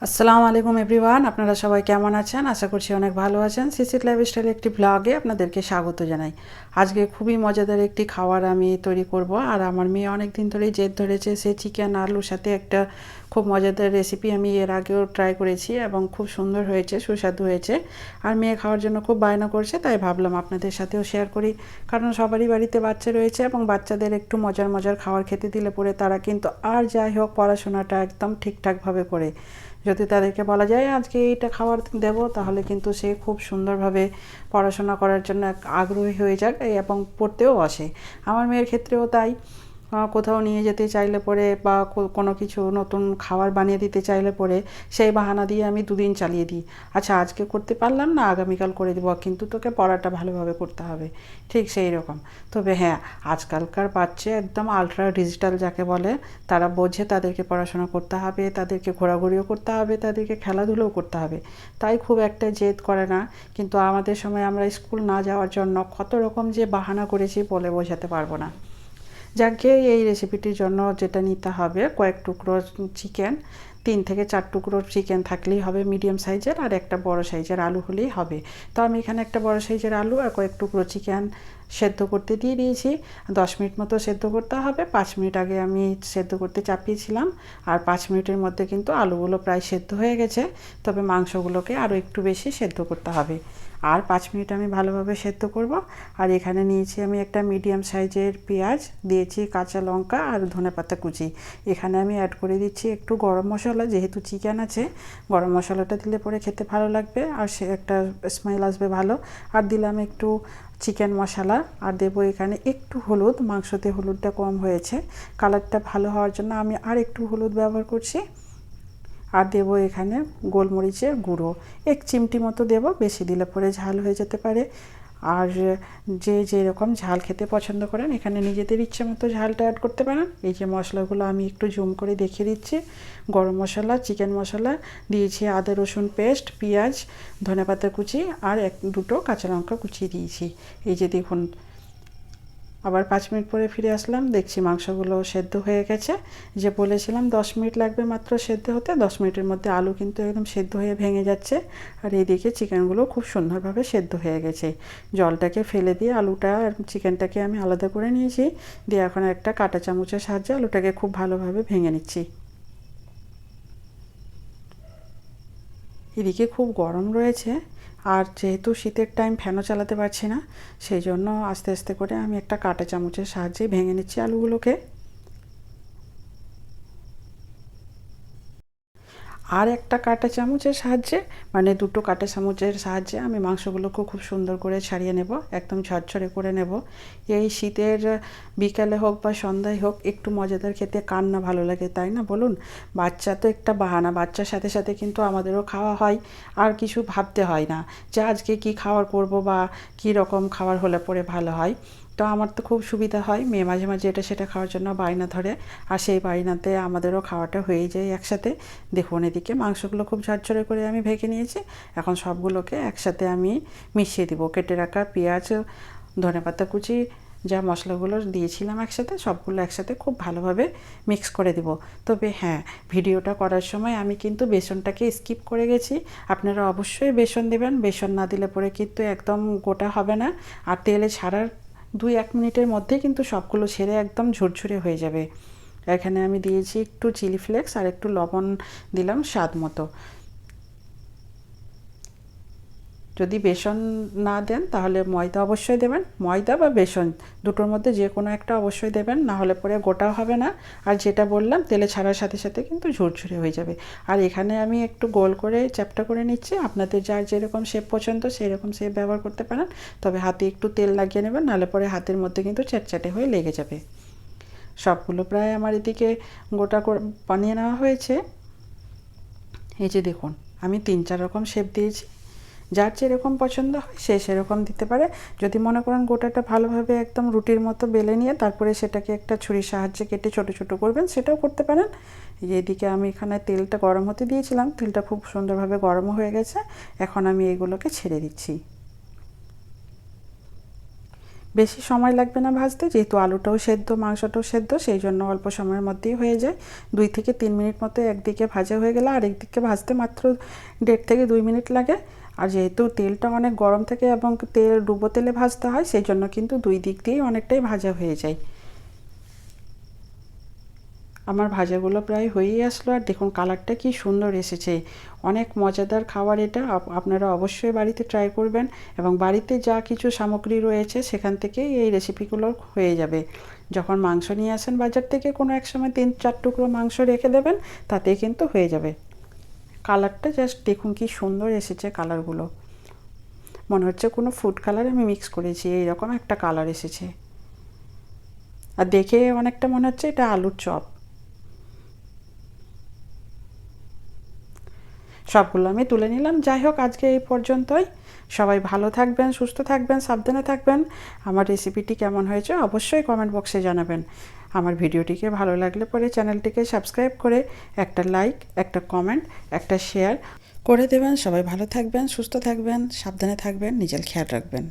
আসসালামু আলাইকুম এভরিওয়ান, আপনারা সবাই কেমন আছেন? আশা করছি অনেক ভালো আছেন। সিসিট লাইফস্টাইলের একটি ব্লগে আপনাদেরকে স্বাগত জানাই। আজকে খুবই মজাদার একটি খাবার আমি তৈরি করব। আর আমার মেয়ে অনেক দিন ধরেই জেদ ধরেছে, সে চিকেন আলুর সাথে একটা খুব মজাদার রেসিপি আমি এর আগেও ট্রাই করেছি এবং খুব সুন্দর হয়েছে, সুস্বাদু হয়েছে। আর মেয়ে খাওয়ার জন্য খুব বায়না করছে, তাই ভাবলাম আপনাদের সাথেও শেয়ার করি। কারণ সবারই বাড়িতে বাচ্চা রয়েছে এবং বাচ্চাদের একটু মজার মজার খাবার খেতে দিলে পরে তারা কিন্তু আর যাই হোক পড়াশোনাটা একদম ঠিকঠাকভাবে করে। যদি তাদেরকে বলা যায় আজকে এইটা খাবার দেবো, তাহলে কিন্তু সে খুব সুন্দরভাবে পড়াশোনা করার জন্য আগ্রহী হয়ে যায় এবং পড়তেও আসে। আমার মেয়ের ক্ষেত্রেও তাই। কোথাও নিয়ে যেতে চাইলে পরে বা কোনো কিছু নতুন খাবার বানিয়ে দিতে চাইলে পরে সেই বাহানা দিয়ে আমি দুদিন চালিয়ে দিই। আচ্ছা আজকে করতে পারলাম না, আগামীকাল করে দেবো, কিন্তু তোকে পড়াটা ভালোভাবে করতে হবে। ঠিক সেই রকম। তবে হ্যাঁ, আজকালকার বাচ্চা একদম আলট্রা ডিজিটাল যাকে বলে, তারা বোঝে তাদেরকে পড়াশোনা করতে হবে, তাদেরকে ঘোরাঘুরিও করতে হবে, তাদেরকে খেলাধুলোও করতে হবে। তাই খুব একটা জেদ করে না। কিন্তু আমাদের সময় আমরা স্কুল না যাওয়ার জন্য কত রকম যে বাহানা করেছি বলে বোঝাতে পারবো না। যাকে এই রেসিপিটির জন্য যেটা নিতে হবে, কয়েক টুকরো চিকেন, 3 থেকে 4 টুকরো চিকেন থাকলেই হবে মিডিয়াম সাইজের, আর একটা বড় সাইজের আলু হলেই হবে। তো আমি এখানে একটা বড় সাইজের আলু আর কয়েক টুকরো চিকেন সেদ্ধ করতে দিয়ে দিয়েছি। 10 মিনিট মতো সেদ্ধ করতে হবে। 5 মিনিট আগে আমি সেদ্ধ করতে চাপিয়েছিলাম, আর 5 মিনিটের মধ্যে কিন্তু আলুগুলো প্রায় সেদ্ধ হয়ে গেছে। তবে মাংসগুলোকে আরও একটু বেশি সেদ্ধ করতে হবে। আর 5 মিনিট আমি ভালোভাবে সেদ্ধ করব। আর এখানে নিয়েছি আমি একটা মিডিয়াম সাইজের পেঁয়াজ, দিয়েছি কাঁচা লঙ্কা আর ধনেপাতা কুচি। এখানে আমি অ্যাড করে দিচ্ছি একটু গরম মশলা, যেহেতু চিকেন আছে গরম মশলাটা দিলে পরে খেতে ভালো লাগবে আর সে একটা স্মেল আসবে ভালো। আর দিলাম একটু চিকেন মশলা, আর দেবো এখানে একটু হলুদ। মাংসতে হলুদটা কম হয়েছে, কালারটা ভালো হওয়ার জন্য আমি আর একটু হলুদ ব্যবহার করছি। আর দেবো এখানে গোলমরিচের গুঁড়ো, 1 চিমটি মতো দেবো, বেশি দিলে পরে ঝাল হয়ে যেতে পারে। আর যে যেরকম ঝাল খেতে পছন্দ করেন এখানে নিজেদের ইচ্ছে মতো ঝালটা অ্যাড করতে পারেন। এই যে মশলাগুলো আমি একটু জুম করে দেখিয়ে দিচ্ছি, গরম মশলা, চিকেন মশলা দিয়েছি, আদা রসুন পেস্ট, পেঁয়াজ, ধনেপাতা কুচি আর দুটো কাঁচা লঙ্কা কুচিয়ে দিয়েছি। এই যে দেখুন, আবার 5 মিনিট পরে ফিরে আসলাম, দেখছি মাংসগুলো সেদ্ধ হয়ে গেছে। যে বলেছিলাম 10 মিনিট লাগবে মাত্র সেদ্ধ হতে, 10 মিনিটের মধ্যে আলু কিন্তু একদম সেদ্ধ হয়ে ভেঙে যাচ্ছে। আর এইদিকে চিকেনগুলো খুব সুন্দরভাবে সেদ্ধ হয়ে গেছে। জলটাকে ফেলে দিয়ে আলুটা আর চিকেনটাকে আমি আলাদা করে নিয়েছি। দিয়ে এখন একটা কাঁটা চামচের সাহায্যে আলুটাকে খুব ভালোভাবে ভেঙে নিচ্ছি। এদিকে খুব গরম রয়েছে, আর যেহেতু শীতের টাইম ফ্যানও চালাতে পারছি না, সেই জন্য আস্তে আস্তে করে আমি একটা কাঁটা চামচের সাহায্যে ভেঙে নিচ্ছি আলুগুলোকে। আর একটা কাঁটা চামচের সাহায্যে, মানে দুটো কাঁটা চামচের সাহায্যে আমি মাংসগুলোকে খুব সুন্দর করে ছাড়িয়ে নেব, একদম ঝরঝরে করে নেব। এই শীতের বিকালে হোক বা সন্ধ্যায় হোক একটু মজাদার খেতে কার না ভালো লাগে, তাই না বলুন? বাচ্চা তো একটা বাহানা, বাচ্চার সাথে সাথে কিন্তু আমাদেরও খাওয়া হয়। আর কিছু ভাবতে হয় না যে আজকে কী খাবার করব বা কী রকম খাবার হলে পরে ভালো হয়। তো আমার তো খুব সুবিধা হয়, মেয়ে মাঝে মাঝে এটা সেটা খাওয়ার জন্য বায়না ধরে, আর সেই বায়নাতে আমাদেরও খাওয়াটা হয়ে যায় একসাথে। দেখুন এদিকে মাংসগুলো খুব ঝরঝরে করে আমি ভেজে নিয়েছি। এখন সবগুলোকে একসাথে আমি মিশিয়ে দিব। কেটে রাখা পেঁয়াজ, ধনেপাতা কুচি, যা মশলাগুলো দিয়েছিলাম একসাথে, সবগুলো একসাথে খুব ভালোভাবে মিক্স করে দেব। তবে হ্যাঁ, ভিডিওটা করার সময় আমি কিন্তু বেসনটাকে স্কিপ করে গেছি। আপনারা অবশ্যই বেসন দেবেন, বেসন না দিলে পরে কিন্তু একদম গোটা হবে না। আর তেলে ছাড়ার 2-1 মিনিটের মধ্যে কিন্তু সবগুলো ছেড়ে একদম ঝুরঝুরে হয়ে যাবে। এখানে আমি দিয়েছি একটু চিলি ফ্লেক্স আর একটু লবণ দিলাম স্বাদ মতো। যদি বেসন না দেন তাহলে ময়দা অবশ্যই দেবেন, ময়দা বা বেসন দুটোর মধ্যে যে কোনো একটা অবশ্যই দেবেন, না হলে পরে গোটাও হবে না। আর যেটা বললাম তেলে ছাড়ার সাথে সাথে কিন্তু ঝুরঝুরে হয়ে যাবে। আর এখানে আমি একটু গোল করে চ্যাপ্টা করে নিচ্ছি, আপনাদের যার যেরকম শেপ পছন্দ সেই রকম শেপ ব্যবহার করতে পারেন। তবে হাতে একটু তেল লাগিয়ে নেবেন, নাহলে পরে হাতের মধ্যে কিন্তু চ্যাটচ্যাটে হয়ে লেগে যাবে। সবগুলো প্রায় আমার এদিকে গোটা করে বানিয়ে নেওয়া হয়েছে। এই যে দেখুন, আমি 3-4 রকম শেপ দিয়েছি, যার যেরকম পছন্দ হয় সে সেরকম দিতে পারে। যদি মনে করেন গোটাটা ভালোভাবে একদম রুটির মতো বেলে নিয়ে তারপরে সেটাকে একটা ছুরির সাহায্যে কেটে ছোটো ছোটো করবেন, সেটাও করতে পারেন। এদিকে আমি এখানে তেলটা গরম হতে দিয়েছিলাম, তেলটা খুব সুন্দরভাবে গরমও হয়ে গেছে। এখন আমি এগুলোকে ছেড়ে দিচ্ছি। বেশি সময় লাগবে না ভাজতে, যেহেতু আলুটাও সেদ্ধ মাংসটাও সেদ্ধ, সেই জন্য অল্প সময়ের মধ্যেই হয়ে যায়। 2 থেকে 3 মিনিট মতো একদিকে ভাজা হয়ে গেলে আরেকদিকে ভাজতে মাত্র 1.5 থেকে 2 মিনিট লাগে। আর যেহেতু তেলটা অনেক গরম থাকে এবং তেল ডুবো তেলে ভাজতে হয়, সেই জন্য কিন্তু 2 দিক দিয়েই অনেকটাই ভাজা হয়ে যায়। আমার ভাজাগুলো প্রায় হয়েই আসলো, আর দেখুন কালারটা কি সুন্দর এসেছে। অনেক মজাদার খাবার এটা, আপনারা অবশ্যই বাড়িতে ট্রাই করবেন। এবং বাড়িতে যা কিছু সামগ্রী রয়েছে সেখান থেকেই এই রেসিপিগুলো হয়ে যাবে। যখন মাংস নিয়ে আসেন বাজার থেকে কোনো এক সময় 3-4 টুকরো মাংস রেখে দেবেন, তাতেই কিন্তু হয়ে যাবে। কালারটা জাস্ট দেখুন কি সুন্দর এসেছে কালারগুলো, মনে হচ্ছে কোনো ফুড কালার আমি মিক্স করেছি, এইরকম একটা কালার এসেছে। আর দেখে অনেকটা মনে হচ্ছে এটা আলুর চপ। সবগুলো আমি তুলে নিলাম। যাই হোক, আজকে এই পর্যন্তই। সবাই ভালো থাকবেন, সুস্থ থাকবেন, সাবধানে থাকবেন। আমার রেসিপিটি কেমন হয়েছে অবশ্যই কমেন্ট বক্সে জানাবেন। আমার ভিডিওটিকে ভালো লাগলে পরে চ্যানেলটিকে সাবস্ক্রাইব করে একটা লাইক, একটা কমেন্ট, একটা শেয়ার করে দেবেন। সবাই ভালো থাকবেন, সুস্থ থাকবেন, সাবধানে থাকবেন, নিজের খেয়াল রাখবেন।